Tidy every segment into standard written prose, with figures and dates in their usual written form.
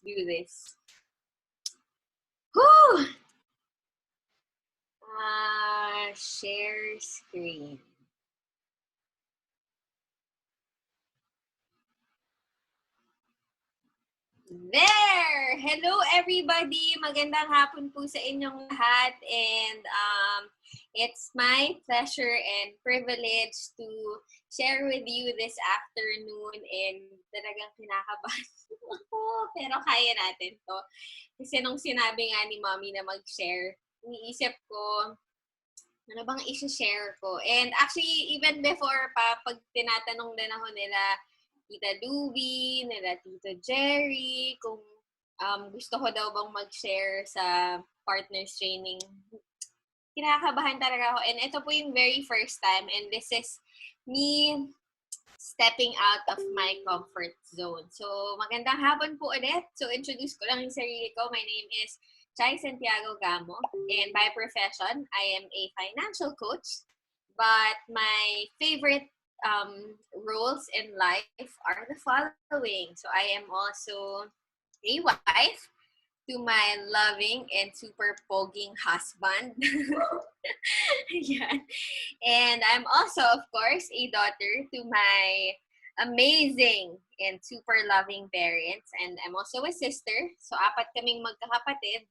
do this. Whew! Share screen. There! Hello everybody! Magandang hapon po sa inyong lahat and it's my pleasure and privilege to share with you this afternoon and talagang kinakabahan ako pero kaya natin to. Kasi nung sinabi nga ni Mommy na mag-share, iniisip ko, ano bang isi-share ko? And actually, even before pa, pag tinatanong din ako nila, Tita Duby, nila Tito Jerry, kung gusto ko daw bang mag-share sa partners training, kinakabahan talaga ako. And ito po yung very first time and this is me stepping out of my comfort zone. So, magandang hapon po ulit. So, introduce ko lang yung sarili ko. My name is Chai Santiago Gamo. And by profession, I am a financial coach. But my favorite roles in life are the following. So, I am also a wife to my loving and super poging husband. Yan. And I'm also, of course, a daughter to my amazing and super loving parents. And I'm also a sister. So, apat kaming magkakapatid.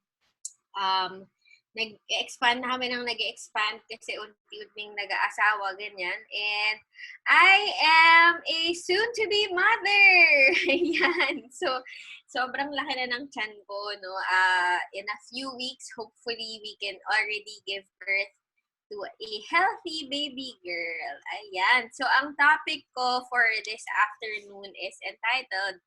Nag-expand na kami ng nag-expand kasi unti-unting nag-aasawa, ganyan. And I am a soon-to-be mother! Yan. So, sobrang laki na ng tiyan ko, no? In a few weeks, hopefully, we can already give birth to a healthy baby girl. Ayan. So, ang topic ko for this afternoon is entitled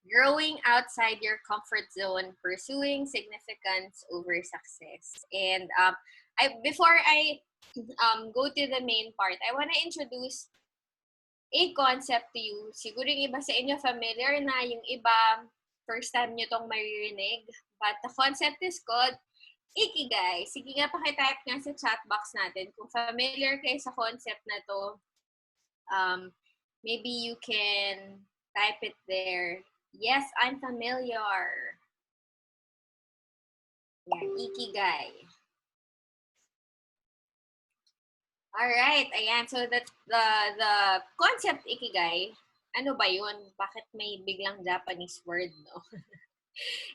Growing Outside Your Comfort Zone, Pursuing Significance Over Success. And before I go to the main part, I want to introduce a concept to you. Siguro yung iba sa inyo familiar na, yung iba first time nyo tong maririnig. But the concept is called Ikigai. Sige nga, pakitype nga sa chat box natin. Kung familiar kayo sa concept na to, maybe you can type it there. Yes, I'm familiar. Yan, Ikigai. Alright, ayan. So the concept Ikigai, ano ba yun? Bakit may biglang Japanese word, no?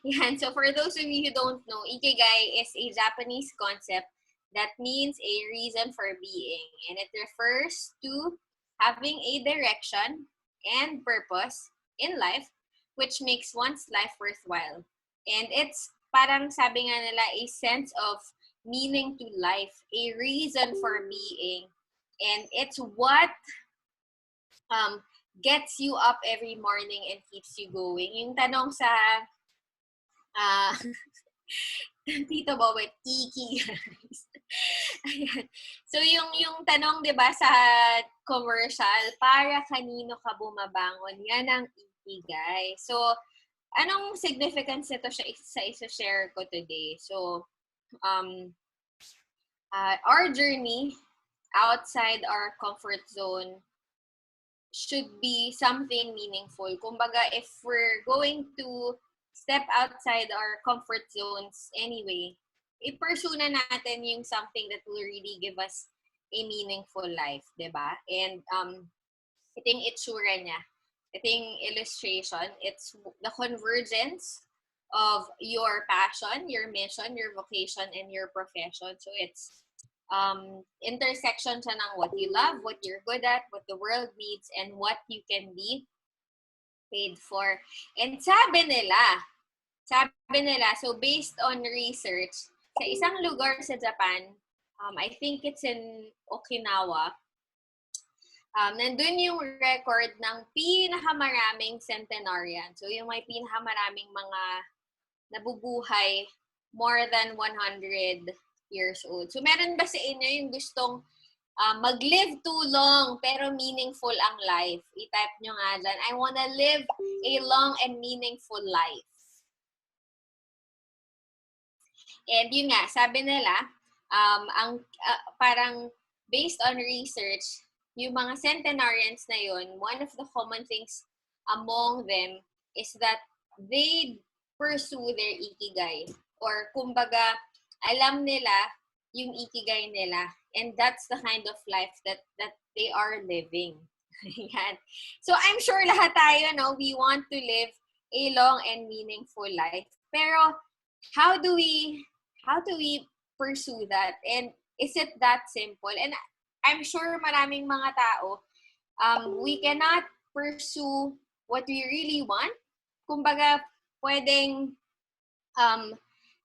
Yan. So for those of you who don't know, Ikigai is a Japanese concept that means a reason for being. And it refers to having a direction and purpose in life which makes one's life worthwhile. And it's parang sabi nga nila, a sense of meaning to life, a reason for being. And it's what gets you up every morning and keeps you going. Yung tanong sa Tito Bobet, Ikigai. Ayan. So yung tanong 'di ba sa commercial, para kanino ka bumabangon? Yan ang Ikigai. So anong significance nito sa isa-share ko today? So our journey outside our comfort zone should be something meaningful. Kumbaga, if we're going to step outside our comfort zones anyway, i-pursue na natin yung something that will really give us a meaningful life, diba? And ito yung itsura niya. Ito yung illustration. It's the convergence of your passion, your mission, your vocation, and your profession. So it's intersection siya ng what you love, what you're good at, what the world needs, and what you can be paid for. And sabi nila, so based on research, sa isang lugar sa Japan, I think it's in Okinawa, nandun yung record ng pinakamaraming centenarian. So yung may pinakamaraming mga nabubuhay more than 100 years old. So meron ba sa inyo yung gustong mag-live too long pero meaningful ang life? I-type nyo nga dyan, I wanna live a long and meaningful life. And yun nga, sabi nila, parang based on research, yung mga centenarians na yun, one of the common things among them is that they pursue their ikigai. Or kumbaga, alam nila yung ikigai nila. And that's the kind of life that they are living. Yan. So I'm sure lahat tayo, no, we want to live a long and meaningful life. Pero how do we pursue that? And is it that simple? And I'm sure maraming mga tao, we cannot pursue what we really want. Kumbaga, pwedeng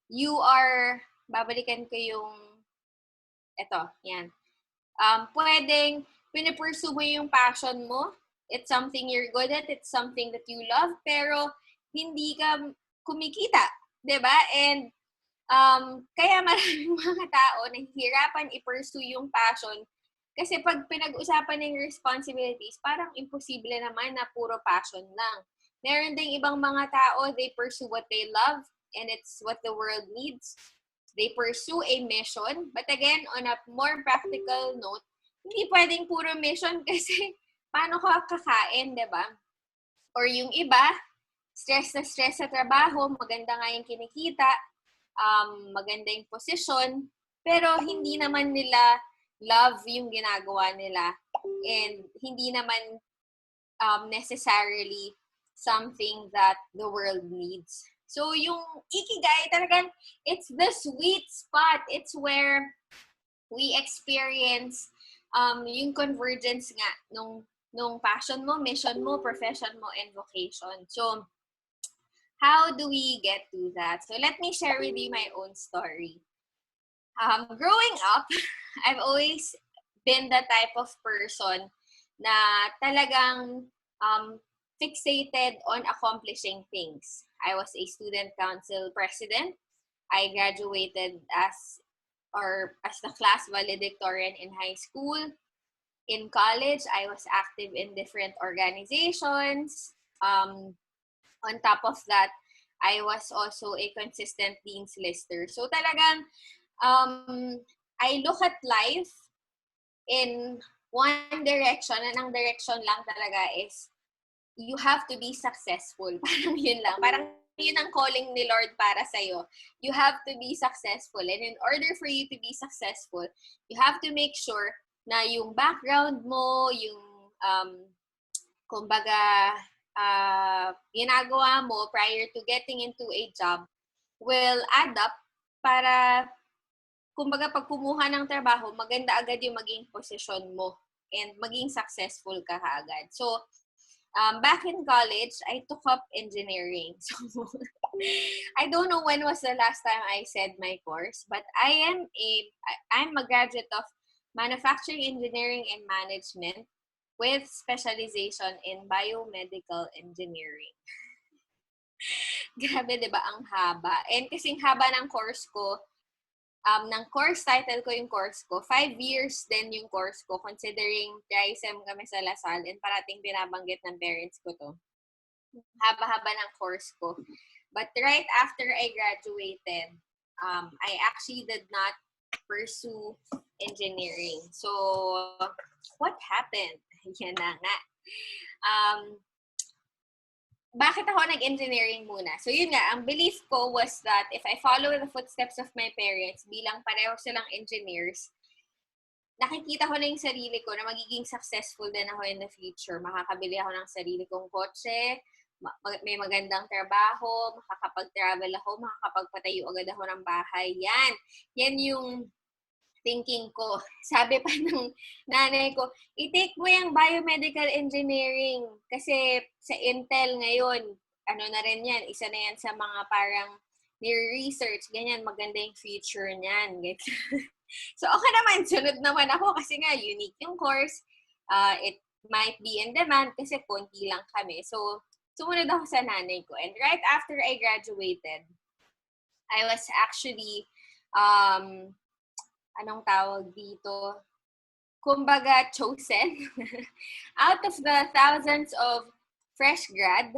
you are, babalikan ko yung, yan. Pwedeng pinipursue mo yung passion mo. It's something you're good at. It's something that you love. Pero hindi ka kumikita. 'Di ba? And kaya maraming mga tao nahihirapan i-pursue yung passion kasi pag pinag-usapan ng responsibilities, parang imposible naman na puro passion lang. Meron ding ibang mga tao, they pursue what they love and it's what the world needs. They pursue a mission. But again, on a more practical note, hindi pwedeng puro mission kasi paano ka kakain, di ba? Or yung iba, stress na stress sa trabaho, maganda nga yung kinikita, maganda yung posisyon, pero hindi naman nila love yung ginagawa nila and hindi naman necessarily something that the world needs. So yung ikigai talagang, it's the sweet spot. It's where we experience yung convergence nga nung passion mo, mission mo, profession mo, and vocation. So, how do we get to that? So, let me share with you my own story. Growing up, I've always been the type of person na talagang fixated on accomplishing things. I was a student council president. I graduated as the class valedictorian in high school. In college, I was active in different organizations. On top of that, I was also a consistent dean's lister. So talagang, I look at life in one direction, and ang direction lang talaga is you have to be successful. Parang yun lang. Parang yun ang calling ni Lord para sa'yo. You have to be successful. And in order for you to be successful, you have to make sure na yung background mo, yung, kumbaga, ginagawa mo prior to getting into a job will add up para, kumbaga, pag kumuha ng trabaho, maganda agad yung maging posisyon mo and maging successful ka agad. So, back in college, I took up engineering. So, I don't know when was the last time I said my course, but I'm a graduate of manufacturing engineering and management with specialization in biomedical engineering. Grabe, di ba? Ang haba. And kasing haba ng course ko, ng course title ko yung course ko, 5 years din yung course ko, considering TRISEM kami sa Lasal, and parating binabanggit ng parents ko to. Haba-haba ng course ko. But right after I graduated, I actually did not pursue engineering. So, what happened? Yan na nga. Bakit ako nag-engineering muna? So yun nga, ang belief ko was that if I follow the footsteps of my parents, bilang pareho silang engineers, nakikita ko na yung sarili ko na magiging successful din ako in the future. Makakabili ako ng sarili kong kotse, may magandang trabaho, makakapag-travel ako, makakapagpatayo agad ako ng bahay. Yan yung thinking ko. Sabi pa ng nanay ko, i-take mo yung biomedical engineering kasi sa Intel ngayon, ano na rin yan, isa na yan sa mga parang ni-research, ganyan, maganda yung future niyan. So, okay naman, sunod naman ako kasi nga, unique yung course. It might be in demand kasi konti lang kami. So, sumunod ako sa nanay ko. And right after I graduated, I was actually, anong tawag dito? Kumbaga, chosen out of the thousands of fresh grad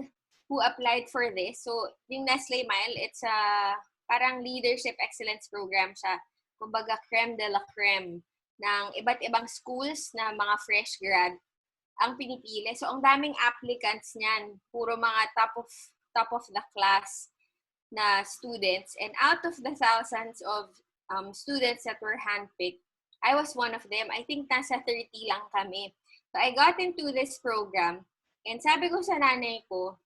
who applied for this. So, yung Nestle Mile, it's a parang leadership excellence program siya. Kumbaga, creme de la creme ng iba't ibang schools na mga fresh grad ang pinipili. So, ang daming applicants niyan. Puro mga top of top of the class na students. And out of the thousands of students that were handpicked, I was one of them. I think nasa 30 lang kami. So I got into this program. And sabi ko sa nanay ko,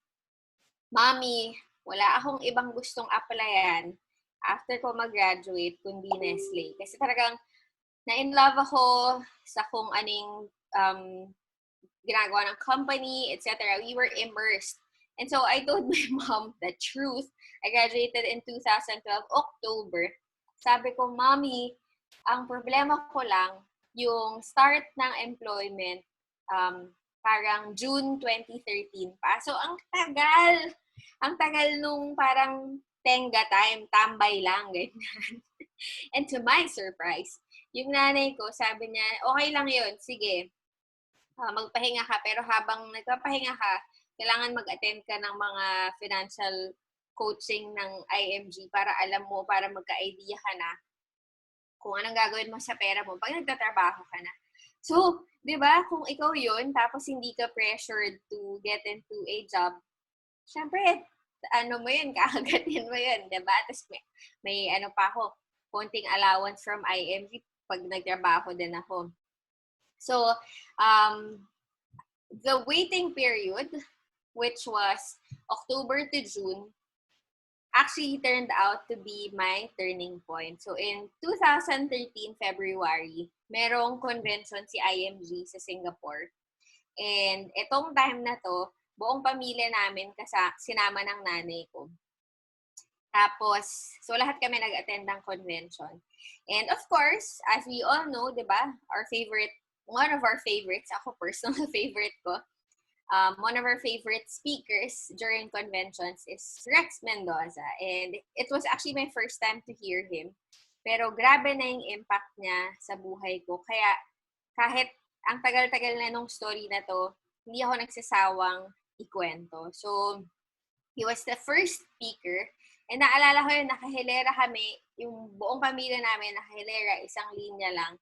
Mommy, wala akong ibang gustong applyan after ko mag-graduate kundi Nestle. Kasi talagang na-in love ako sa kung aning ginagawa ng company, etc. We were immersed. And so I told my mom the truth. I graduated in 2012, October. Sabi ko, Mommy, ang problema ko lang, yung start ng employment, parang June 2013 pa. So ang tagal nung parang tenga time, tambay lang, ganyan. And to my surprise, yung nanay ko, sabi niya, okay lang yun, sige, magpahinga ka. Pero habang nagpapahinga ka, kailangan mag-attend ka ng mga financial coaching ng IMG para alam mo, para magka-idea ka na kung anong gagawin mo sa pera mo pag nagtatrabaho ka na. So, di ba, kung ikaw yun, tapos hindi ka pressured to get into a job, syempre, ano mo yun, kakagatin mo yun, di ba? Tapos may ano pa ako, konting allowance from IMG pag nagtrabaho din ako. So, the waiting period, which was October to June, actually turned out to be my turning point. So, in 2013, February, merong convention si IMG sa Singapore. And itong time na to, buong pamilya namin sinama ng nanay ko. Tapos, so lahat kami nag-attend ng convention. And of course, as we all know, di ba, one of our favorites, ako personal favorite ko, one of our favorite speakers during conventions is Rex Mendoza. And it was actually my first time to hear him. Pero grabe na yung impact niya sa buhay ko. Kaya kahit ang tagal-tagal na nung story na to, hindi ako nagsasawang ikwento. So, he was the first speaker. And naalala ko yun, nakahilera kami, yung buong pamilya namin, nakahilera, isang linya lang.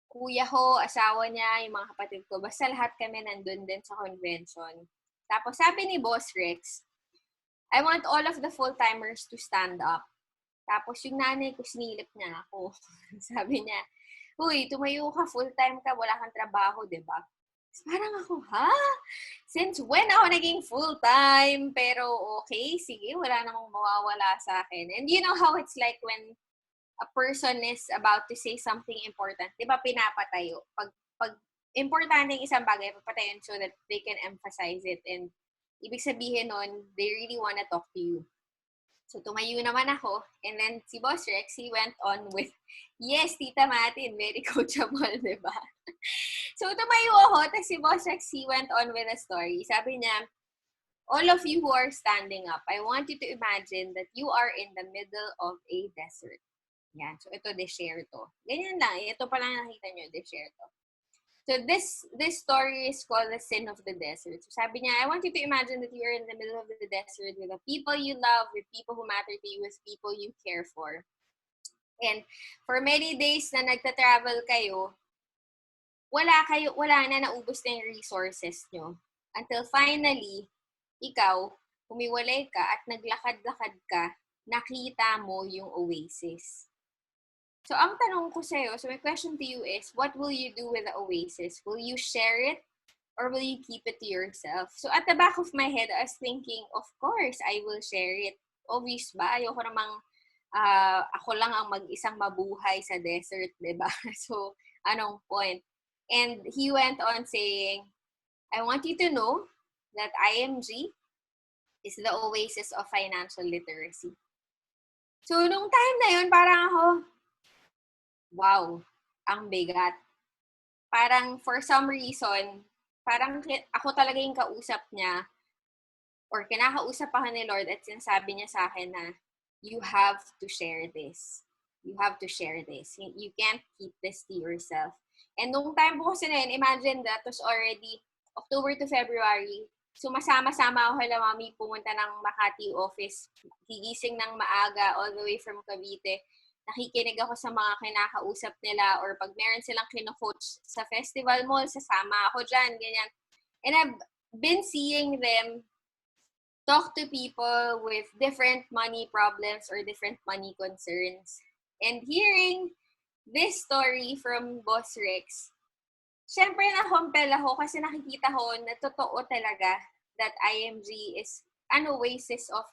Kuya ko, asawa niya, yung mga kapatid ko, basta lahat kami nandun din sa convention. Tapos sabi ni Boss Rex, I want all of the full-timers to stand up. Tapos yung nanay ko, sinilip niya ako. Sabi niya, uy, tumayo ka, full-time ka, wala kang trabaho, di ba? Parang ako, ha? Since when ako naging full-time? Pero okay, sige, wala namang mawawala sa akin. And you know how it's like when a person is about to say something important, di ba pinapatayo? Pag importante yung isang bagay, papatayon so that they can emphasize it. And ibig sabihin nun, they really wanna talk to you. So tumayo naman ako. And then si Boss Rex, he went on with, yes, Tita Matin, very coachable, di ba? So tumayo ako, tapos si Boss Rex, he went on with a story. Sabi niya, all of you who are standing up, I want you to imagine that you are in the middle of a desert. Yan. So, ito, desierto. Ganyan lang. Ito pa lang nakita nyo, desierto. So, this story is called The Sin of the Desert. So, sabi niya, I want you to imagine that you are in the middle of the desert with the people you love, with people who matter to you, with people you care for. And for many days na nagta-travel kayo, wala na, naubos na yung resources nyo. Until finally, ikaw, humiwalay ka at naglakad-lakad ka, nakita mo yung oasis. So, ang tanong ko sa'yo, so my question to you is, what will you do with the oasis? Will you share it or will you keep it to yourself? So, at the back of my head, I was thinking, of course, I will share it. Obvious ba? Ayoko namang ako lang ang mag-isang mabuhay sa desert, diba? So, anong point? And he went on saying, I want you to know that IMG is the oasis of financial literacy. So, nung time na yun, parang ako, wow, ang bigat. Parang for some reason, parang ako talaga yung kausap niya or kinakausap ako ni Lord at sinasabi niya sa akin na you have to share this. You have to share this. You can't keep this to yourself. And nung time po kasi na yun, imagine that was already October to February. Sumasama-sama ako kay Mami pumunta ng Makati office. Gigising ng maaga all the way from Cavite. Nakikinig ako sa mga kinakausap nila or pag meron silang kino-coach sa festival mall, sasama ako dyan, ganyan. And I've been seeing them talk to people with different money problems or different money concerns. And hearing this story from Boss Rex, syempre na-compel ako kasi nakikita ko na totoo talaga that IMG is an oasis of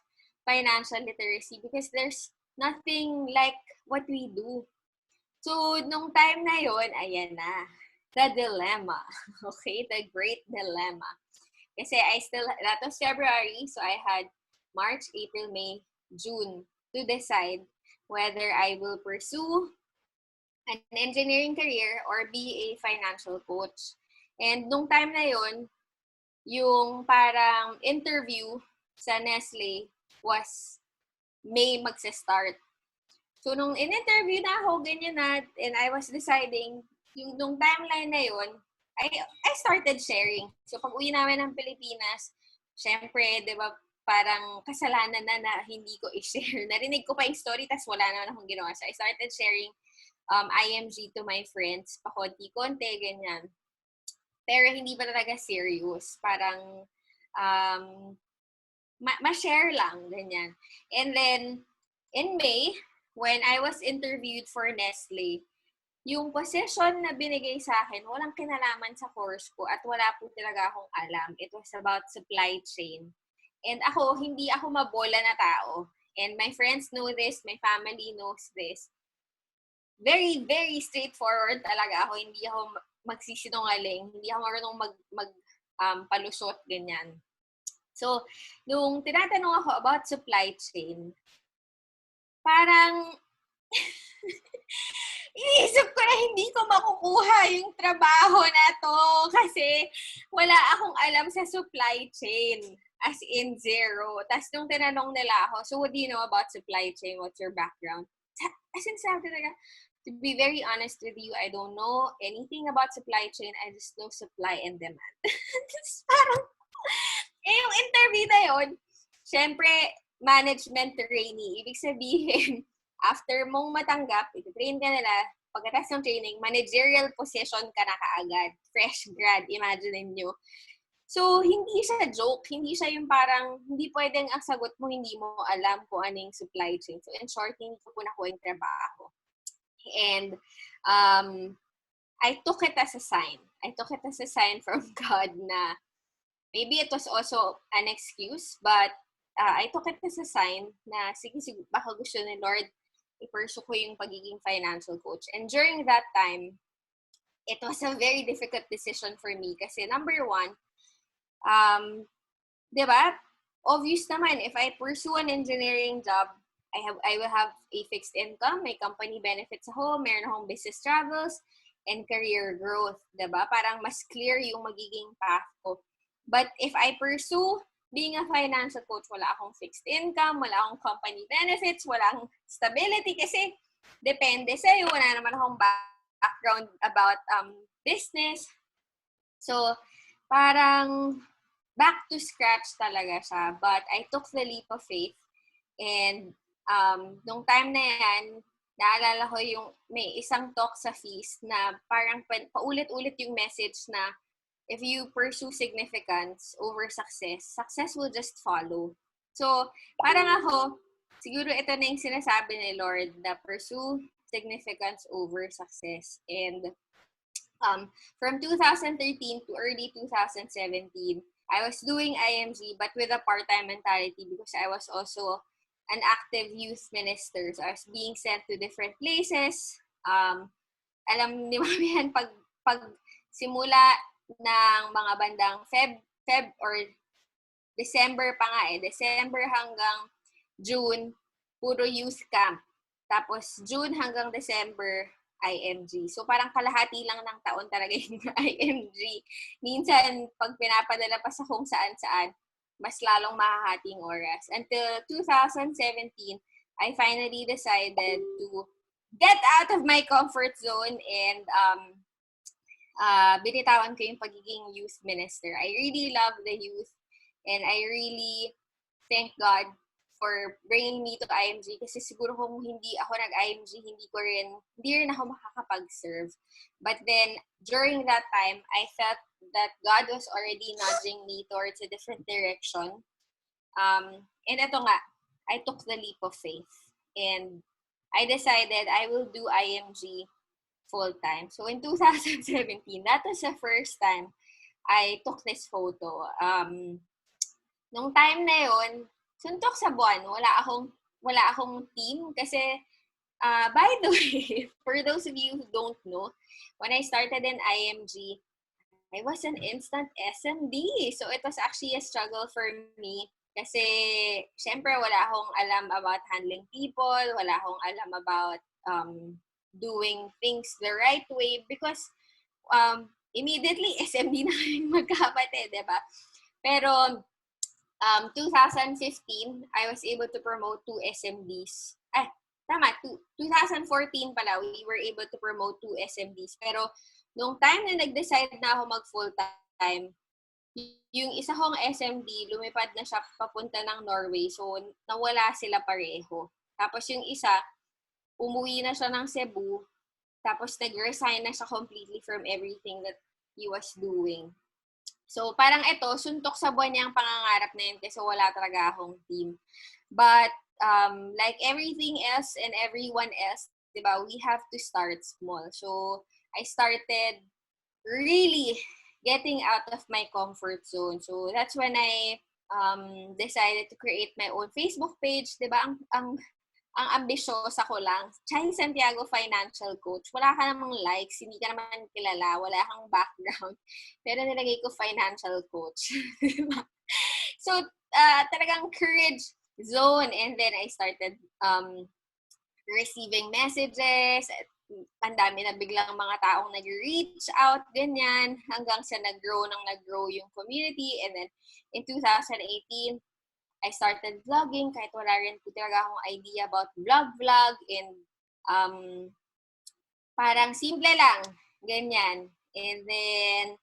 financial literacy because there's nothing like what we do. So, nung time na yon, ayan na. The dilemma. Okay? The great dilemma. Kasi that was February, so I had March, April, May, June to decide whether I will pursue an engineering career or be a financial coach. And nung time na yon, yung parang interview sa Nestle was May magsa-start. So, nung in-interview na ako, ganyan na, and I was deciding, yung nung timeline na yun, I started sharing. So, pag uwi namin ng Pilipinas, syempre, di ba, parang kasalanan na hindi ko i-share. Narinig ko pa yung story, tas wala naman akong ginawa. So, I started sharing IMG to my friends, pakonti-konti, ganyan. Pero hindi pa talaga serious. Parang, ma-share lang, ganyan. And then, in May, when I was interviewed for Nestle, yung position na binigay sa akin, walang kinalaman sa course ko at wala po talaga akong alam. It was about supply chain. And ako, hindi ako mabola na tao. And my friends know this, my family knows this. Very, very straightforward talaga ako. Hindi ako magsisinungaling. Hindi ako marunong palusot, ganyan. So, nung tinatanong ako about supply chain, parang iniisip ko na hindi ko makukuha yung trabaho na to kasi wala akong alam sa supply chain. As in zero. Tapos nung tinanong nila ako, so what do you know about supply chain? What's your background? As in sabi talaga, to be very honest with you, I don't know anything about supply chain. I just know supply and demand. Parang, yung interview na yun, syempre, management trainee. Ibig sabihin, after mong matanggap, iti-train ka nila, pagkatapos ng training, managerial position ka na kaagad. Fresh grad, imagine nyo. So, hindi siya joke. Hindi siya yung parang, hindi pwedeng ang sagot mo, hindi mo alam kung ano yung supply chain. So, in short, hindi ko po nakuha yung trabaho. And, I took it as a sign. I took it as a sign from God na maybe it was also an excuse, but I took it as a sign na sige, baka gusto ni Lord i-pursue ko yung pagiging financial coach. And during that time, it was a very difficult decision for me kasi number one, di ba? Obvious naman, if I pursue an engineering job, I will have a fixed income, may company benefits ako, meron akong business travels, and career growth, di ba? Parang mas clear yung magiging path ko. But if I pursue being a financial coach, wala akong fixed income, wala akong company benefits, wala akong stability kasi depende sa'yo. Wala naman akong background about business. So, parang back to scratch talaga siya. But I took the leap of faith. And nung time na yan, naalala ko yung may isang talk sa feast na parang paulit-ulit yung message na if you pursue significance over success, success will just follow. So, parang ako, siguro ito na yung sinasabi ni Lord na pursue significance over success. And from 2013 to early 2017, I was doing IMG but with a part-time mentality because I was also an active youth minister. So, I was being sent to different places. Alam ni Mami yan, pag simula ng mga bandang Feb or December pa nga December hanggang June, puro youth camp. Tapos June hanggang December, IMG. So parang kalahati lang ng taon talaga yung IMG. Minsan, pag pinapadala pa sa kung saan-saan, mas lalong mahahating oras. Until 2017, I finally decided to get out of my comfort zone and binitawan ko yung pagiging youth minister. I really love the youth and I really thank God for bringing me to IMG kasi siguro kung hindi ako nag-IMG, hindi rin ako makakapag-serve. But then, during that time, I felt that God was already nudging me towards a different direction. And ito nga, I took the leap of faith. And I decided I will do IMG full-time. So in 2017, that was the first time I took this photo. Nung time na yon, suntok sa buwan, wala akong team kasi by the way, for those of you who don't know, when I started in IMG, I was an instant SMD. So it was actually a struggle for me kasi syempre wala akong alam about handling people, wala akong alam about doing things the right way because immediately SMD na kaming magkapatid, di ba? Pero 2015, I was able to promote 2 SMDs. Tama, 2014 pala, we were able to promote 2 SMDs. Pero nung time na nag-decide na ako mag-full-time, yung isa kong SMD, lumipad na siya papunta ng Norway. So, nawala sila pareho. Tapos yung isa, umuwi na siya ng Cebu. Tapos nag-resign na siya completely from everything that he was doing. So, parang ito, suntok sa buwan niya ang pangangarap na yun kasi wala talaga akong team. But, like everything else and everyone else, diba, we have to start small. So, I started really getting out of my comfort zone. So, that's when I decided to create my own Facebook page. Diba, ang ambisyosa ko lang, Chai Santiago Financial Coach, wala ka namang likes, hindi ka naman kilala, wala kang background, pero nilagay ko financial coach. So, talagang courage zone. And then I started receiving messages. Ang dami na biglang mga taong nag-reach out, ganyan, hanggang sa nag-grow yung community. And then, in 2018, I started vlogging kahit wala rin po talaga akong idea about vlog and parang simple lang, ganyan. And then,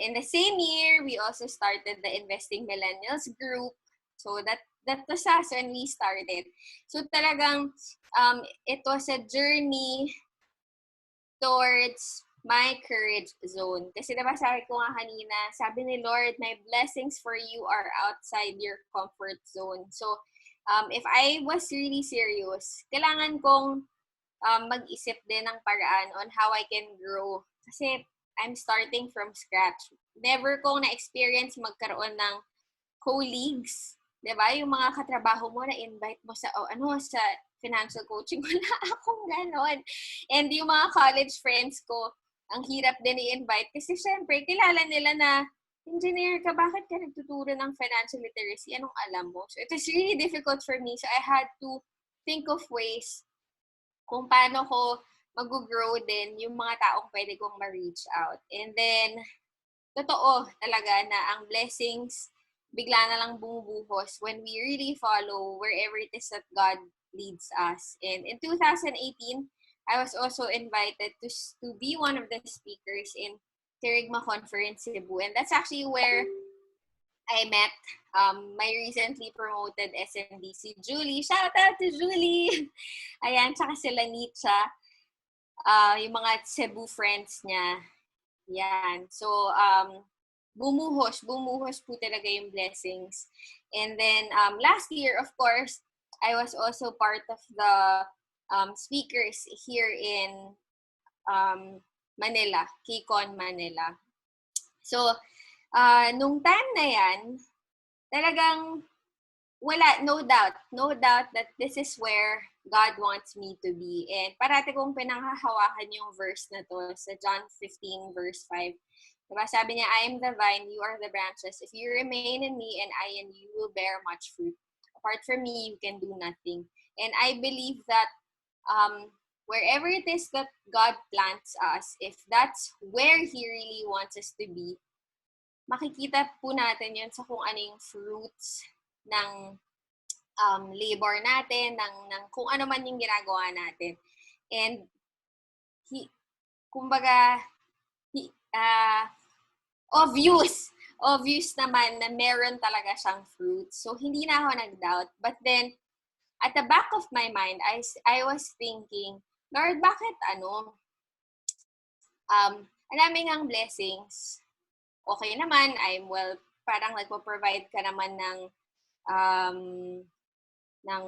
in the same year, we also started the Investing Millennials group. So that was us when we started. So talagang it was a journey towards my courage zone. Kasi diba sabi ko nga kanina, sabi ni Lord, my blessings for you are outside your comfort zone. So, if I was really serious, kailangan kong mag-isip din ng paraan on how I can grow. Kasi I'm starting from scratch. Never kong na-experience magkaroon ng colleagues. Diba? Yung mga katrabaho mo na-invite mo sa, sa financial coaching. Wala akong ganon. And yung mga college friends ko, ang hirap din i-invite kasi syempre, kilala nila na engineer ka, bakit ka nagtuturo ng financial literacy? Anong alam mo? So it was really difficult for me. So I had to think of ways kung paano ko mag-grow din yung mga taong pwede kong ma-reach out. And then, totoo talaga na ang blessings bigla na lang bumubuhos when we really follow wherever it is that God leads us. And in 2018, I was also invited to be one of the speakers in Tirigma Conference Cebu. And that's actually where I met my recently promoted SMD, si Julie. Shout out to Julie! Ayan, tsaka sila Nietzsche. Yung mga Cebu friends niya. Yan. So, bumuhos po talaga yung blessings. And then, last year, of course, I was also part of the speakers here in Manila, KCON Manila. So, nung time na yan, talagang no doubt that this is where God wants me to be. And parati kong pinanghahawakan yung verse na to sa John 15 verse 5. Diba? Sabi niya, I am the vine, you are the branches. If you remain in me and I in you, will bear much fruit. Apart from me, you can do nothing. And I believe that wherever it is that God plants us, if that's where He really wants us to be, makikita po natin yun sa kung ano yung fruits ng labor natin, ng kung ano man yung ginagawa natin. And, obvious naman na meron talaga siyang fruits. So, hindi na ako nag-doubt. But then, at the back of my mind, I was thinking, Lord, bakit ang daming ang blessings. Okay naman, parang nagpo-provide ka naman ng um, ng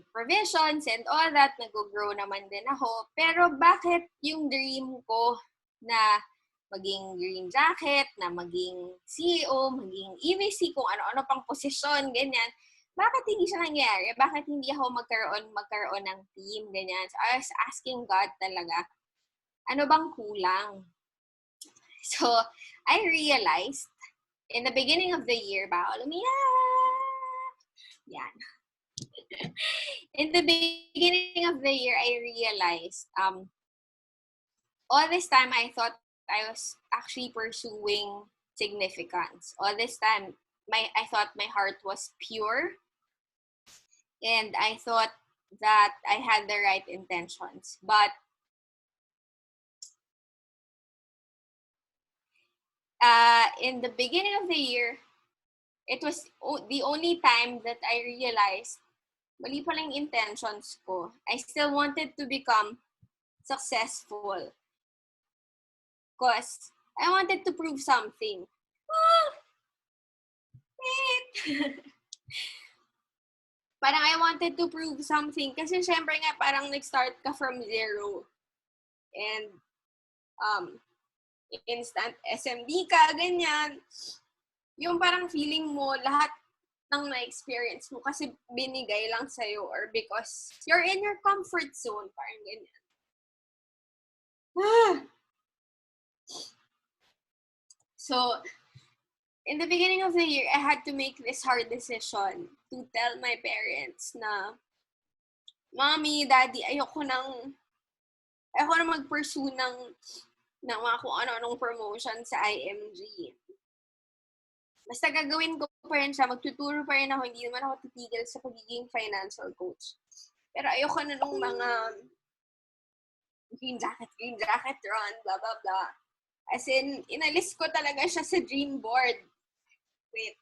provisions and all that, nag-grow naman din ako. Pero bakit yung dream ko na maging green jacket, na maging CEO, maging EVC, kung ano-ano pang posisyon, ganyan, bakit hindi siya nangyari? Bakit hindi ako magkaroon ng team, ganyan? So, I was asking God talaga, ano bang kulang? So, I realized, in the beginning of the year, yan. In the beginning of the year, I realized, all this time I thought I was actually pursuing significance. All this time, I thought my heart was pure, and I thought that I had the right intentions. But in the beginning of the year, it was the only time that I realized mali pala yung intentions ko. I still wanted to become successful because I wanted to prove something. Wait! Parang I wanted to prove something kasi syempre nga parang nag-start ka from zero. And instant SMD ka, ganyan. Yung parang feeling mo lahat ng na-experience mo kasi binigay lang sa'yo or because you're in your comfort zone, parang ganyan. So, in the beginning of the year, I had to make this hard decision to tell my parents na, Mommy, Daddy, ayoko na mag-pursue ng mga kung ano-anong promotion sa IMG. Basta gagawin ko pa rin siya, magtuturo pa rin ako, hindi naman ako titigil sa pagiging financial coach. Pero ayoko na nung mga green jacket run, blah, blah, blah. As in, inalis ko talaga siya sa dream board. Wait.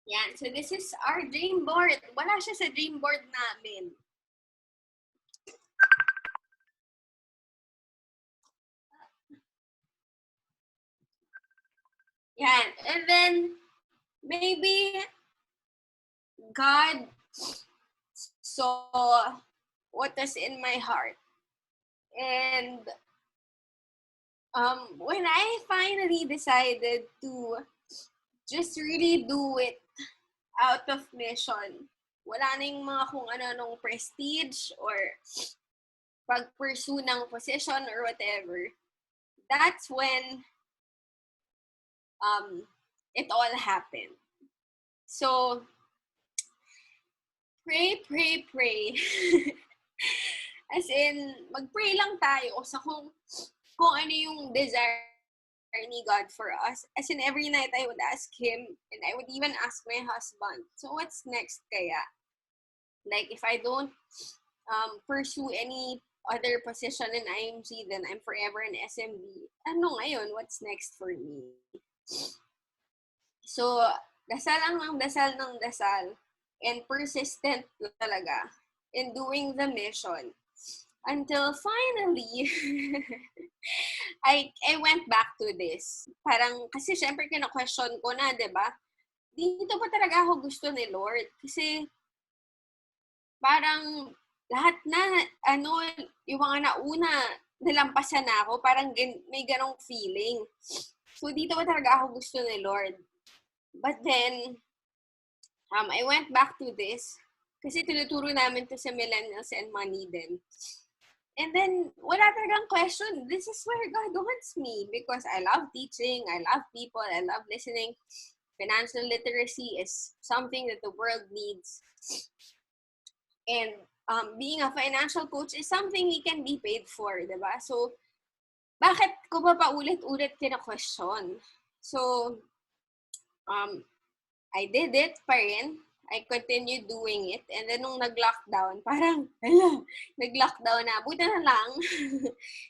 Yan. So, this is our dream board. Wala siya sa dream board namin. Yan. And then, maybe God saw what is in my heart. And when I finally decided to just really do it out of mission, wala na yung mga kung ano-anong prestige or pag-pursue ng position or whatever, that's when it all happened. So, pray. As in, mag-pray lang tayo sa kung ano yung desire ni God for us. As in, every night I would ask Him, and I would even ask my husband, so what's next kaya? Like, if I don't pursue any other position in IMG, then I'm forever in SMB. Ano ngayon? What's next for me? So, dasal ng dasal, and persistent talaga in doing the mission. Until finally, I went back to this. Parang, kasi syempre kina-question ko na, diba? Dito ba talaga ako gusto ni Lord? Kasi, parang, lahat na, yung mga nauna, nalampasan na ako, parang may ganong feeling. So, dito ba talaga ako gusto ni Lord? But then, I went back to this, kasi tinuturo namin to sa Millennials and Money din. And then, wala talagang question. This is where God wants me because I love teaching, I love people, I love listening. Financial literacy is something that the world needs. And being a financial coach is something we can be paid for, diba? So, bakit ko ba paulit-ulit kina-question? So, I did it pa rin. I continued doing it. And then, nung nag-lockdown, parang, nag-lockdown na. Buti na lang.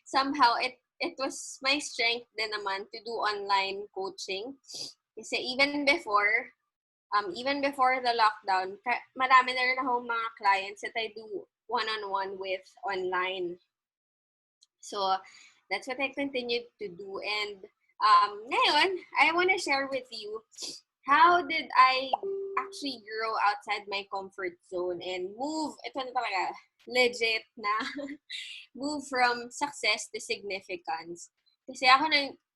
Somehow, it was my strength din naman to do online coaching. Kasi even before the lockdown, marami na rin akong mga clients that I do one-on-one with online. So, that's what I continued to do. And ngayon, I want to share with you how did I actually grow outside my comfort zone and move, ito na talaga, legit na, move from success to significance. Kasi ako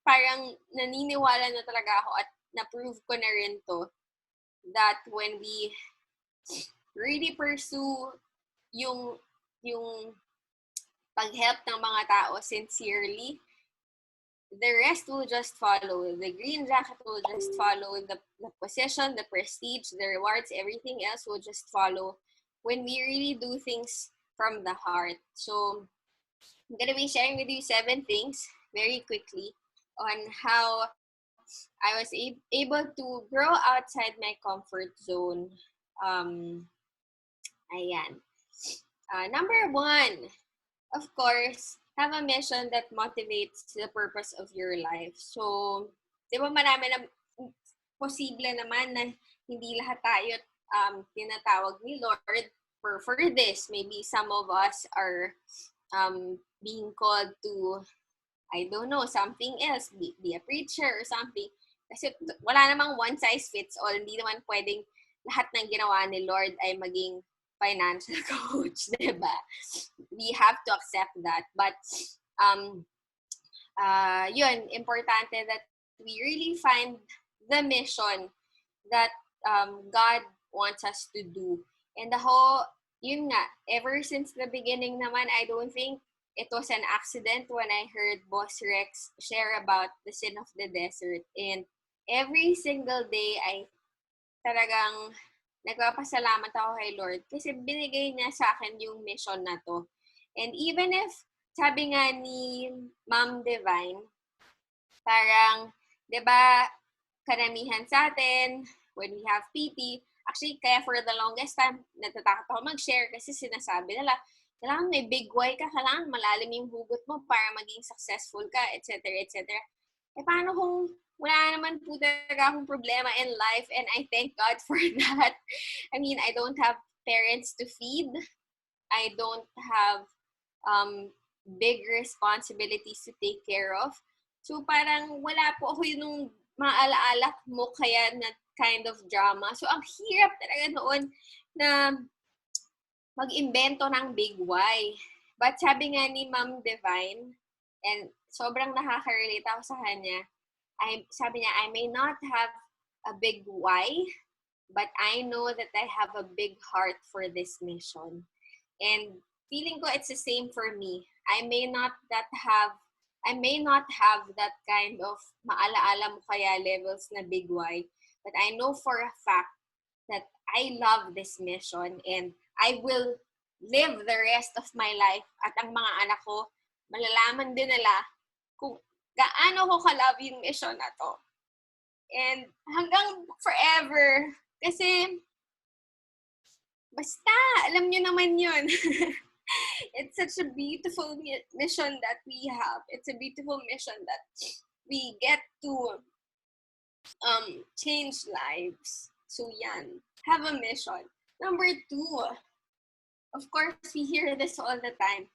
parang naniniwala na talaga ako at na-prove ko na rin to that when we really pursue yung pag-help ng mga tao sincerely, the rest will just follow. The green jacket will just follow. The position, the prestige, the rewards, everything else will just follow when we really do things from the heart. So I'm going to be sharing with you 7 things very quickly on how I was able to grow outside my comfort zone. Ayan. Number 1, of course, have a mission that motivates the purpose of your life. So, di ba marami na posible naman na hindi lahat tayo tinatawag ni Lord for this. Maybe some of us are being called to, I don't know, something else, be a preacher or something. Kasi wala namang one size fits all. Hindi naman pwedeng lahat ng ginawa ni Lord ay maging financial coach, diba? We have to accept that. But, yun, importante that we really find the mission that God wants us to do. And the whole, yun nga, ever since the beginning naman, I don't think it was an accident when I heard Boss Rex share about the sin of the desert. And every single day, I talagang nagpapasalamat ako kay Lord kasi binigay niya sa akin yung mission na to. And even if, sabi nga ni Ma'am Divine, parang, di ba, karamihan sa atin, when we have PT, actually, kaya for the longest time, natatakot ako mag-share kasi sinasabi nila, kailangan may big why ka, kailangan malalim yung hugot mo para maging successful ka, etc., etc. Eh, paano kung wala naman po talaga akong problema in life and I thank God for that. I mean, I don't have parents to feed. I don't have big responsibilities to take care of. So, parang wala po ako yung maalaala mo kaya na kind of drama. So, ang hirap talaga noon na mag-imbento ng big why. But sabi nga ni Ma'am Divine, and sobrang nakaka-relate ako sa kanya, sabi niya, I may not have a big why, but I know that I have a big heart for this mission. And feeling ko it's the same for me. I may not have that kind of maalaala mo kaya levels na big why, but I know for a fact that I love this mission and I will live the rest of my life at ang mga anak ko, malalaman din nila kung gaano ko ka-love yung mission na to. And hanggang forever, kasi basta, alam nyo naman yun. It's such a beautiful mission that we have. It's a beautiful mission that we get to change lives. So yan, have a mission. Number 2, of course, we hear this all the time.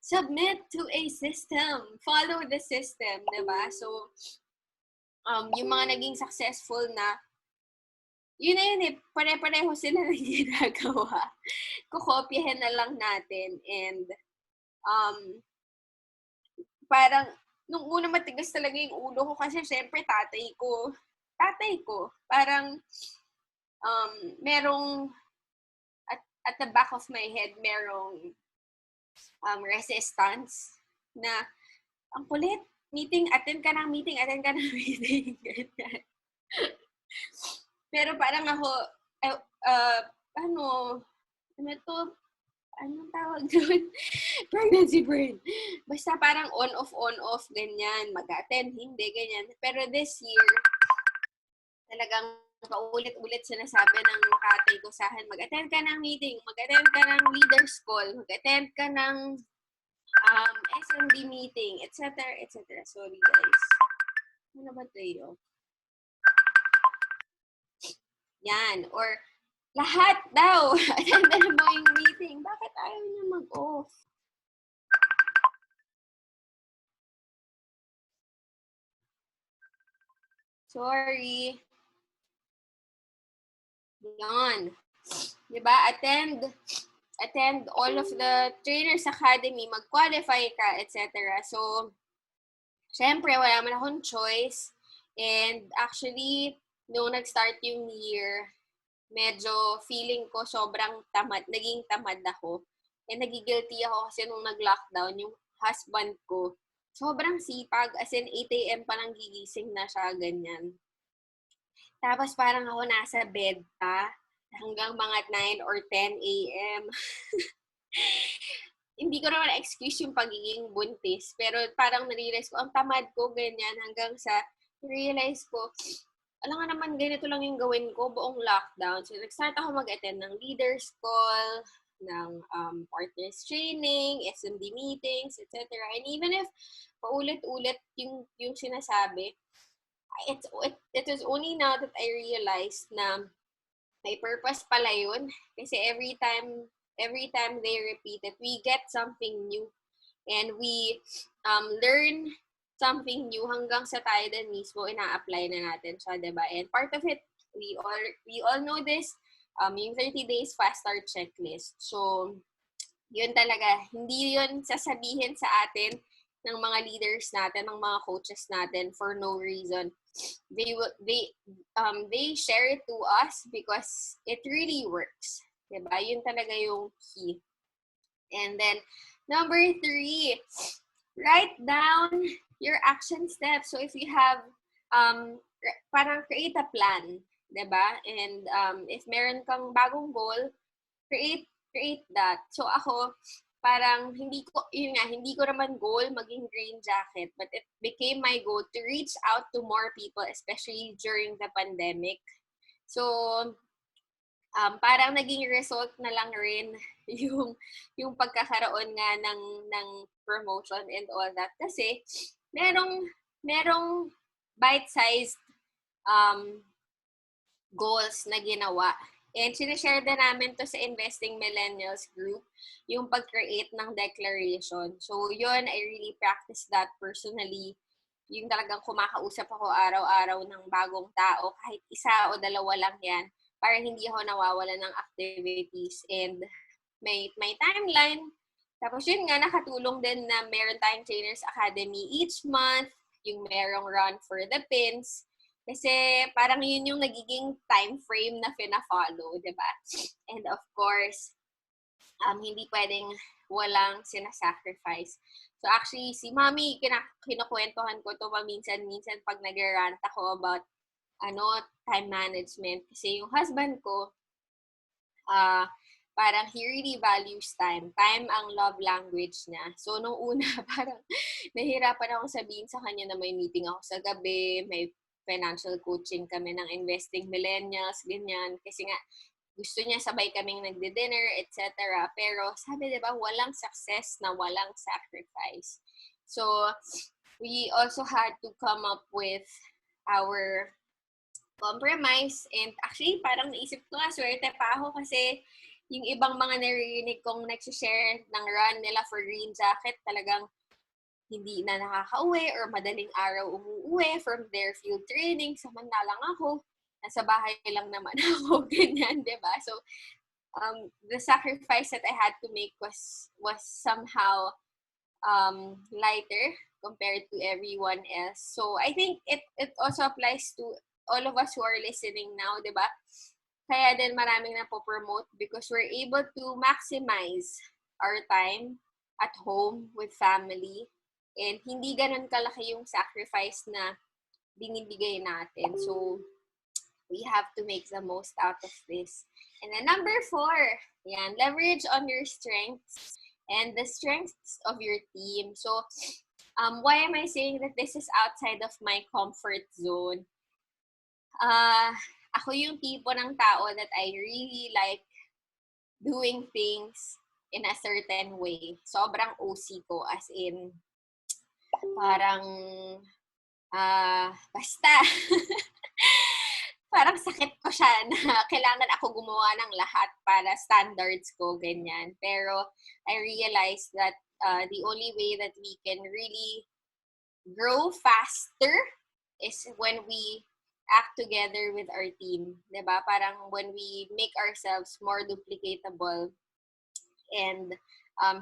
Submit to a system. Follow the system, diba? So, yung mga naging successful na, yun na yun eh, pare-pareho sila na ginagawa. Kukopyahin na lang natin. And, parang, nung una matigas talaga yung ulo ko kasi syempre tatay ko, parang, merong, at the back of my head, merong resistance na, ang kulit, attend ka ng meeting. Pero parang ako, anong tawag doon? Pregnancy brain. Basta parang on-off, ganyan. Mag-attend, hindi, ganyan. Pero this year, talagang paulit-ulit sinasabi ng tatay ko sa akin, mag-attend ka ng meeting, mag-attend ka ng leaders call, mag-attend ka ng SMB meeting, etc., etc. Sorry, guys. Ano ba tayo? Yan. Or, lahat daw. Attend mo yung meeting. Bakit ayaw niya mag-off? Sorry. Yon. Diba? Attend all of the trainers academy, mag-qualify ka, etc. So, syempre, wala man akong choice. And actually, nung nag-start yung year, medyo feeling ko sobrang tamad, naging tamad ako. And nagigilty ako kasi nung nag-lockdown, yung husband ko, sobrang sipag, as in 8 a.m. pa lang gigising na siya, ganyan. Tapos parang ako nasa bed pa hanggang mga 9 or 10 a.m. Hindi ko naman excuse yung pagiging buntis, pero parang narealize ko, ang tamad ko, ganyan, hanggang sa realize ko, alam nga naman, ganito lang yung gawin ko buong lockdown. So, nag-start ako mag-attend ng leaders call, ng partners training, SMD meetings, etc. And even if paulit-ulit yung sinasabi, it was only now that I realized na may purpose pala yun. Kasi every time they repeat it, we get something new. And we learn something new hanggang sa tayo din mismo ina-apply na natin siya, diba? And part of it, we all know this, yung 30 days fast start checklist. So, yun talaga, hindi yun sasabihin sa atin ng mga leaders natin, ng mga coaches natin for no reason. They share it to us because it really works. Diba? Yun talaga yung key. And then, number 3, write down your action steps. So, if you have, parang create a plan. Diba? And if meron kang bagong goal, create that. So, ako, parang hindi ko naman goal maging green jacket, but it became my goal to reach out to more people, especially during the pandemic. So, parang naging result na lang rin yung pagkakaroon nga ng promotion and all that. Kasi, merong bite-sized goals na ginawa. And sinishare din namin to sa Investing Millennials group, yung pag-create ng declaration. So, yun, I really practice that personally. Yung talagang kumakausap ako araw-araw ng bagong tao, kahit isa o dalawa lang yan, para hindi ako nawawala ng activities. And may timeline. Tapos yun nga, nakatulong din na meron tayong Trainers Academy each month, yung merong Run for the Pins. Kasi parang yun yung nagiging time frame na fina-follow, di ba? And of course, hindi pwedeng walang sinasacrifice. So actually, si Mommy, kinukwentuhan ko to minsan pag nag-rant ako about time management. Kasi yung husband ko, parang he really values time. Time ang love language niya. So, nung una, parang nahirapan ako sabihin sa kanya na may meeting ako sa gabi, may financial coaching kami ng Investing Millennials, ganyan. Kasi nga, gusto niya sabay kaming nagde-dinner, etc. Pero sabi, di ba, walang success na walang sacrifice. So, we also had to come up with our compromise. And actually, parang naisip ko nga, swerte pa ako kasi yung ibang mga naririnig kong nagsishare ng run nila for green jacket, talagang hindi na nakaka-uwi or madaling araw umuuwi from their field training. Samantalang ako, nasa bahay lang naman ako, ganyan, di ba? So, the sacrifice that I had to make was somehow lighter compared to everyone else. So, I think it also applies to all of us who are listening now, di ba? Kaya din maraming napopromote because we're able to maximize our time at home with family. And hindi ganun kalaki yung sacrifice na binibigay natin. So, we have to make the most out of this. And then number 4, yan, leverage on your strengths and the strengths of your team. So, why am I saying that this is outside of my comfort zone? Ako yung tipo ng tao that I really like doing things in a certain way. Sobrang OC ko, as in, parang, basta, parang sakit ko siya na kailangan ako gumawa ng lahat para standards ko, ganyan. Pero I realized that the only way that we can really grow faster is when we act together with our team. 'Di ba? Parang when we make ourselves more duplicatable and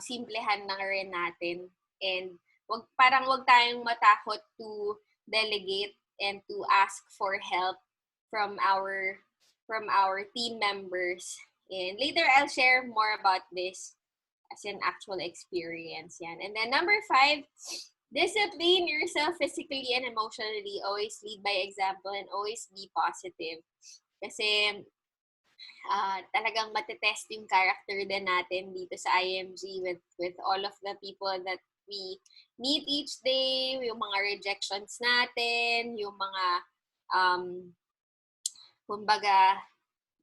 simplehan na rin natin. And wag tayong matakot to delegate and to ask for help from our team members. And later I'll share more about this as an actual experience. Yan. And then number 5, discipline yourself physically and emotionally. Always lead by example and always be positive. Kasi talagang matetest yung character din natin dito sa IMG with all of the people that we meet each day, yung mga rejections natin, yung mga kumbaga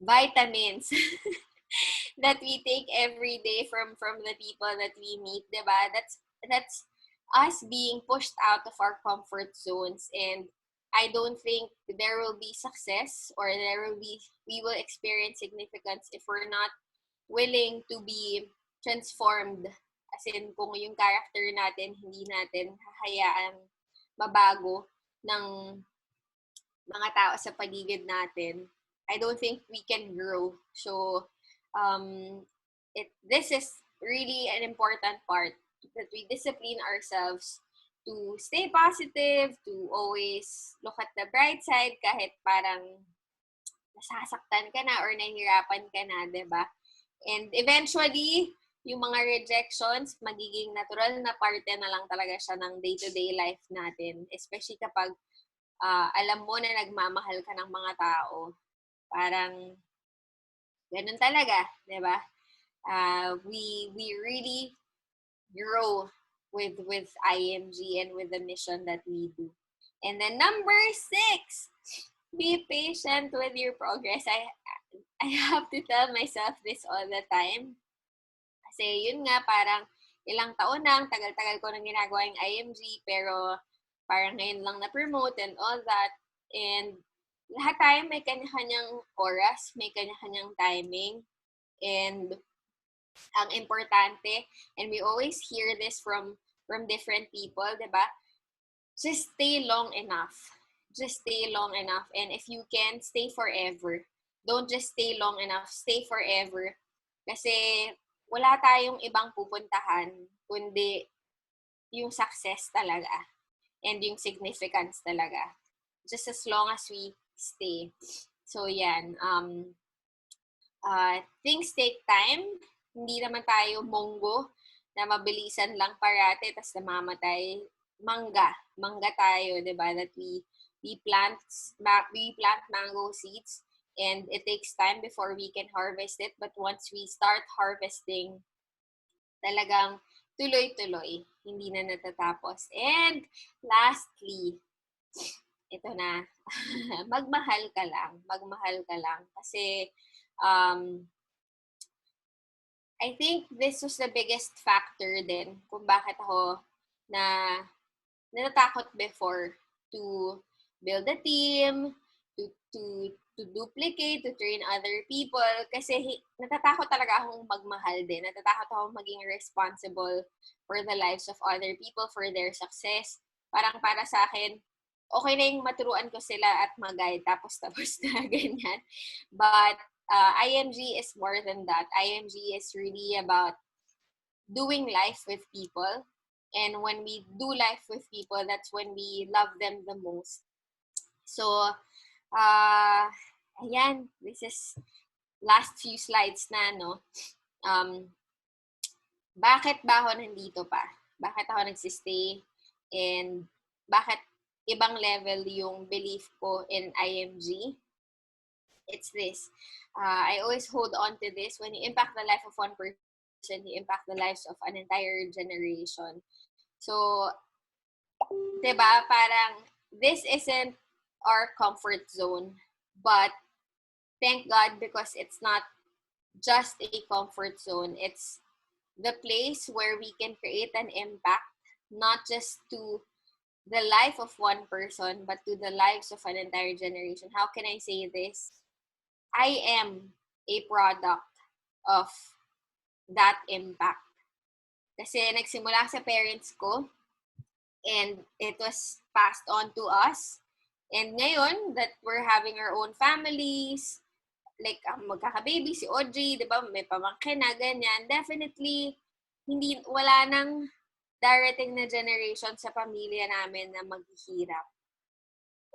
vitamins that we take every day from the people that we meet, 'di ba? That's us being pushed out of our comfort zones, and I don't think there will be success or we will experience significance if we're not willing to be transformed. As in, kung yung character natin, hindi natin hahayaan mabago ng mga tao sa paligid natin, I don't think we can grow. So, this is really an important part, that we discipline ourselves to stay positive, to always look at the bright side kahit parang nasasaktan ka na or nahihirapan ka na, 'di ba? And eventually, yung mga rejections, magiging natural na parte na lang talaga siya ng day-to-day life natin. Especially kapag alam mo na nagmamahal ka ng mga tao. Parang ganun talaga, 'di ba? We really grow with IMG and with the mission that we do. And then number 6, be patient with your progress. I have to tell myself this all the time. Kasi yun nga, parang ilang taon na, tagal-tagal ko nang ginagawa yung IMG, pero parang ngayon lang na-promote and all that. And lahat tayo may kanya-kanyang oras, may kanya-kanyang timing. And ang importante, and we always hear this from different people, diba? Just stay long enough. Just stay long enough. And if you can, stay forever. Don't just stay long enough. Stay forever. Kasi wala tayong ibang pupuntahan kundi yung success talaga and yung significance talaga. Just as long as we stay. So yan. Things take time. Hindi naman tayo monggo na mabilisan lang parate tas namamatay. Mangga tayo, 'di ba? That we plant mango seeds, and it takes time before we can harvest it, but once we start harvesting, talagang tuloy-tuloy, hindi na natatapos. And lastly, ito na, magmahal ka lang kasi I think this was the biggest factor din kung bakit ako natatakot before to build a team, to duplicate, to train other people. Kasi natatakot talaga akong magmahal din. Natatakot akong maging responsible for the lives of other people, for their success. Parang para sa akin, okay na yung maturuan ko sila at mag-guide, tapos na, ganyan. But IMG is more than that. IMG is really about doing life with people. And when we do life with people, that's when we love them the most. So, ayan, this is last few slides na, no? Bakit ba ako nandito pa? Bakit ako nagsistay? And bakit ibang level yung belief ko in IMG? It's this. I always hold on to this. When you impact the life of one person, you impact the lives of an entire generation. So, 'di ba, parang this isn't our comfort zone, but thank God, because it's not just a comfort zone. It's the place where we can create an impact, not just to the life of one person, but to the lives of an entire generation. How can I say this? I am a product of that impact. Kasi nagsimula sa parents ko, and it was passed on to us. And ngayon that we're having our own families, like magkaka-baby si Audrey, 'di ba? May pamangkin na ganyan. Definitely wala nang darating na generation sa pamilya namin na maghihirap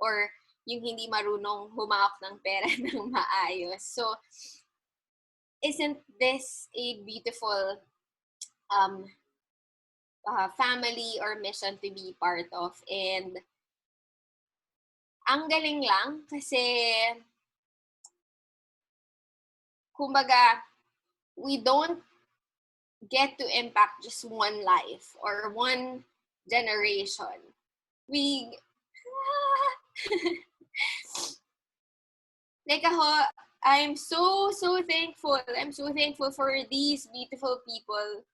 or yung hindi marunong humawak ng pera ng maayos. So, isn't this a beautiful family or mission to be part of? And ang galing lang kasi kumbaga we don't get to impact just one life or one generation. We like ako, I'm so thankful. I'm so thankful for these beautiful people.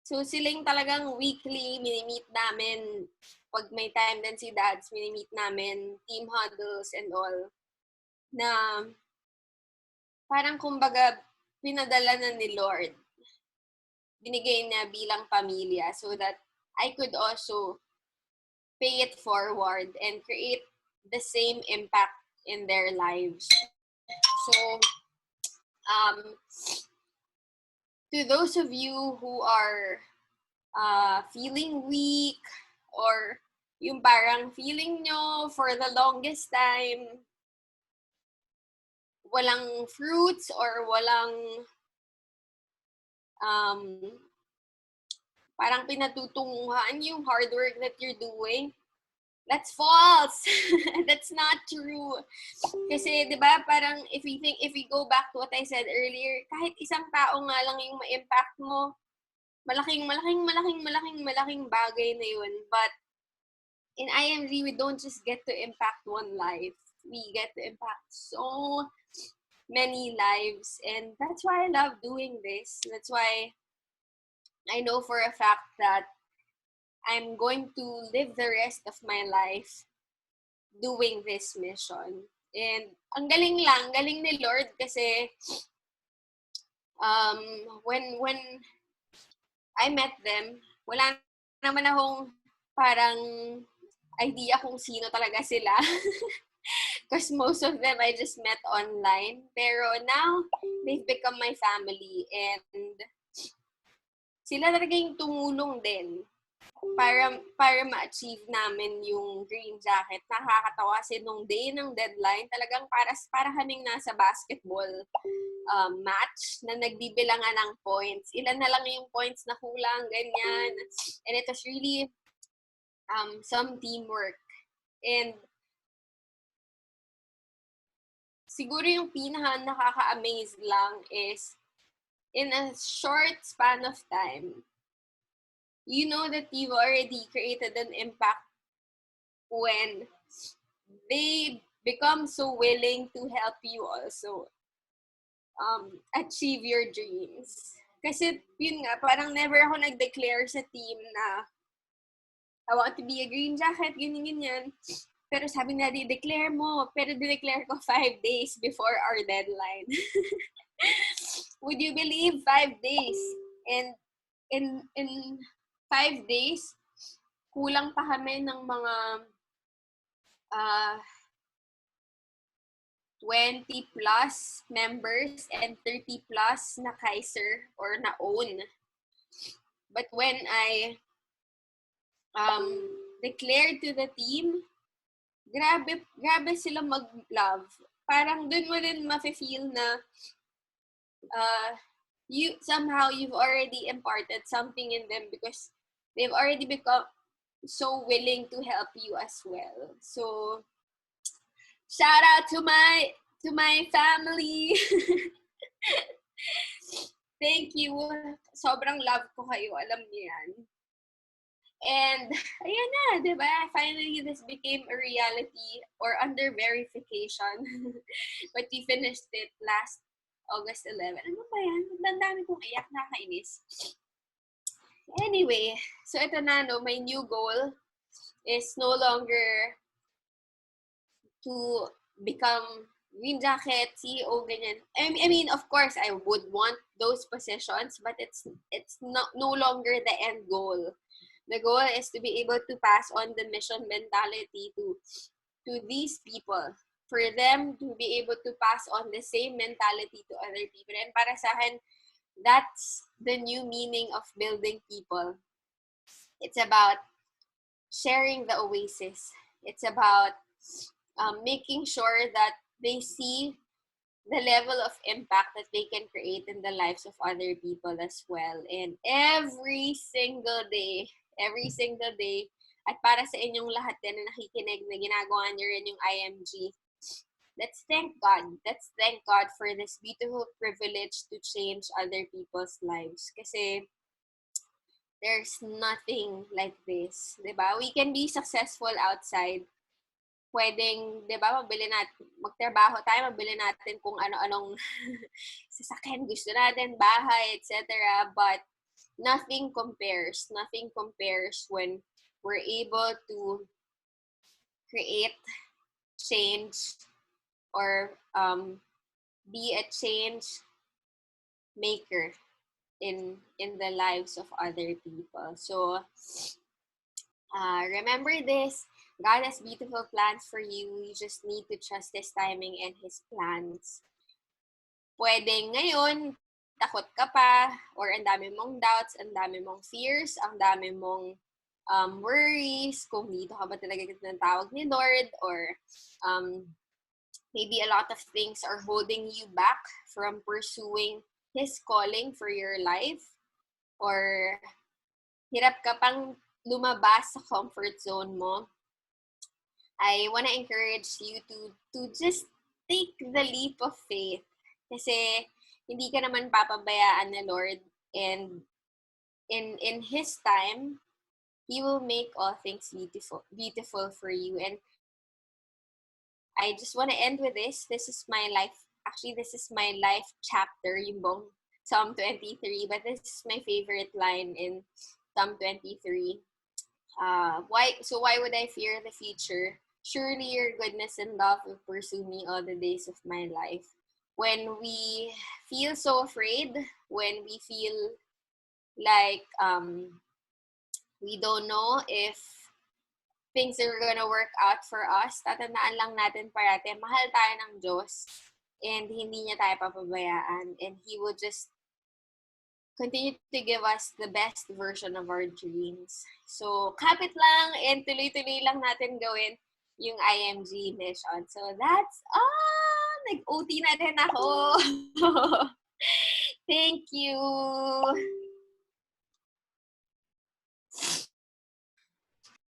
So silang talagang weekly mini-meet namin. Pag may time din si Dads, mini-meet namin, team huddles and all. Na parang kumbaga pinadala na ni Lord. Binigay niya bilang pamilya so that I could also pay it forward and create the same impact in their lives. So, to those of you who are feeling weak or yung parang feeling nyo for the longest time, walang fruits or walang parang pinatutunguhan yung hard work that you're doing, that's false. That's not true. Kasi, di ba, parang if we go back to what I said earlier, kahit isang tao nga lang yung ma-impact mo, malaking bagay na yun. But in IMG, we don't just get to impact one life. We get to impact so many lives. And that's why I love doing this. That's why I know for a fact that I'm going to live the rest of my life doing this mission. And ang galing ni Lord kasi when I met them, wala naman akong parang idea kung sino talaga sila. Because most of them I just met online. Pero now, they've become my family. And sila talaga yung tumulong din para ma-achieve namin yung green jacket. Nakakatawa kasi nung day ng deadline, talagang para kaming nasa basketball match na nagbibilangan ng points. Ilan na lang yung points na kulang, ganyan. And it was really some teamwork. And siguro yung pinaka nakaka-amaze lang is in a short span of time, you know that you've already created an impact when they become so willing to help you also achieve your dreams. Kasi yun nga, parang never ako nag-declare sa team na I want to be a green jacket, ganyan. Pero sabi na, di-declare mo. Pero di-declare ko 5 days before our deadline. Would you believe 5 days? And in 5 days, kulang pa kami ng mga 20 plus members and 30 plus na Kaiser or na own. But when I declared to the team, grabe sila mag-love. Parang dun mo din mafe-feel na you've already imparted something in them because they've already become so willing to help you as well. So shout out to my family. Thank you. Sobrang love ko kayo, alam niyo yan. And ayan na, 'di ba? Finally this became a reality or under verification. But we finished it last August 11. Ano ba yan? Ang dami kong iyak, nakakainis. Anyway, so ito na, no, my new goal is no longer to become green jacket, CEO, ganyan. I mean, of course, I would want those positions, but it's no longer the end goal. The goal is to be able to pass on the mission mentality to to these people, for them to be able to pass on the same mentality to other people. And para sa akin, that's the new meaning of building people. It's about sharing the oasis. It's about making sure that they see the level of impact that they can create in the lives of other people as well. And every single day, at para sa inyong lahat din na nakikinig na ginagawa niyo rin yung IMG, let's thank God. Let's thank God for this beautiful privilege to change other people's lives. Kasi there's nothing like this. Diba? We can be successful outside. Pwedeng, diba, magtrabaho tayo, mabili natin kung ano-anong sasakyan gusto natin, bahay, etc. But nothing compares. Nothing compares when we're able to create change or be a change maker in the lives of other people. So remember this: God has beautiful plans for you. You just need to trust His timing and His plans. Pwedeng ngayon, takot ka pa, or ang dami mong doubts, ang dami mong fears, ang dami mong worries, kung dito ka ba talaga ng tawag ni Lord, or maybe a lot of things are holding you back from pursuing His calling for your life, or hirap ka pang lumabas sa comfort zone mo. I want to encourage you to just take the leap of faith. Kasi hindi ka naman papabayaan ni Lord, and in His time, He will make all things beautiful for you. And I just want to end with this. This is my life. Actually, this is my life chapter, yung buong Psalm 23. But this is my favorite line in Psalm 23. Why would I fear the future? Surely your goodness and love will pursue me all the days of my life. When we feel so afraid, when we feel like we don't know if things are gonna work out for us, tatandaan lang natin parati, mahal tayo ng Diyos, and hindi niya tayo papabayaan, and He will just continue to give us the best version of our dreams. So, kapit lang and tuloy-tuloy lang natin gawin yung IMG mission. So, that's all! Nag-OT na din ako! Thank you!